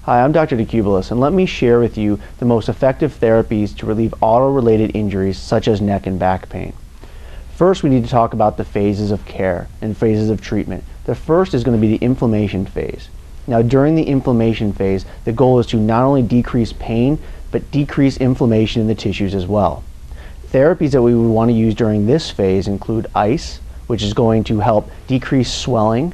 Hi, I'm Dr. DeCubelis, and let me share with you the most effective therapies to relieve auto-related injuries such as neck and back pain. First, we need to talk about the phases of care and phases of treatment. The first is going to be the inflammation phase. Now, during the inflammation phase, the goal is to not only decrease pain, but decrease inflammation in the tissues as well. Therapies that we would want to use during this phase include ice, which is going to help decrease swelling.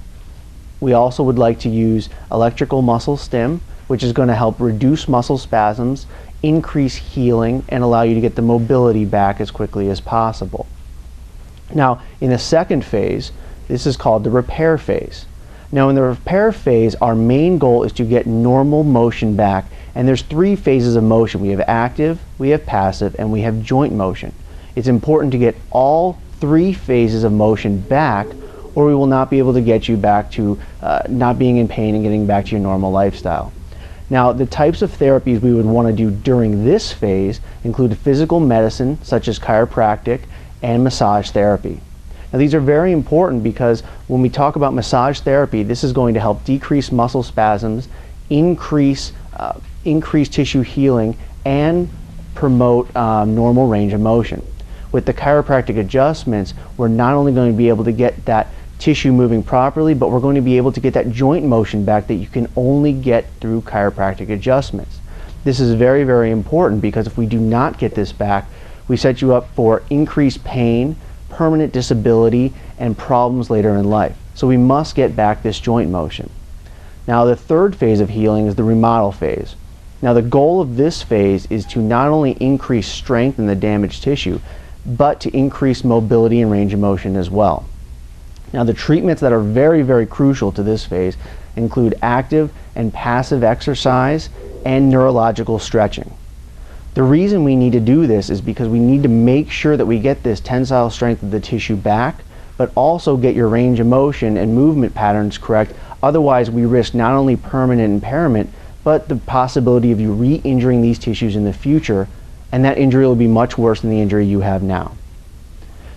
We also would like to use electrical muscle stim, which is going to help reduce muscle spasms, increase healing, and allow you to get the mobility back as quickly as possible. Now, in the second phase, this is called the repair phase. Now, in the repair phase, our main goal is to get normal motion back, and there's three phases of motion. We have active, we have passive, and we have joint motion. It's important to get all three phases of motion back, or we will not be able to get you back to not being in pain and getting back to your normal lifestyle. Now, the types of therapies we would want to do during this phase include physical medicine, such as chiropractic, and massage therapy. Now, these are very important because when we talk about massage therapy, this is going to help decrease muscle spasms, increase tissue healing, and promote normal range of motion. With the chiropractic adjustments, we're not only going to be able to get that tissue moving properly, but we're going to be able to get that joint motion back that you can only get through chiropractic adjustments. This is very, very important because if we do not get this back, we set you up for increased pain, permanent disability, and problems later in life. So we must get back this joint motion. Now, the third phase of healing is the remodel phase. Now, the goal of this phase is to not only increase strength in the damaged tissue, but to increase mobility and range of motion as well. Now, the treatments that are very, very crucial to this phase include active and passive exercise and neurological stretching. The reason we need to do this is because we need to make sure that we get this tensile strength of the tissue back, but also get your range of motion and movement patterns correct. Otherwise, we risk not only permanent impairment, but the possibility of you re-injuring these tissues in the future, and that injury will be much worse than the injury you have now.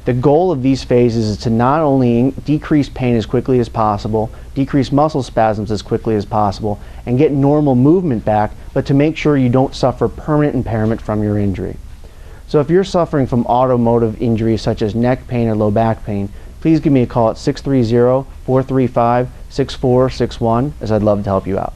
The goal of these phases is to not only decrease pain as quickly as possible, decrease muscle spasms as quickly as possible, and get normal movement back, but to make sure you don't suffer permanent impairment from your injury. So if you're suffering from automotive injuries such as neck pain or low back pain, please give me a call at 630-435-6461, as I'd love to help you out.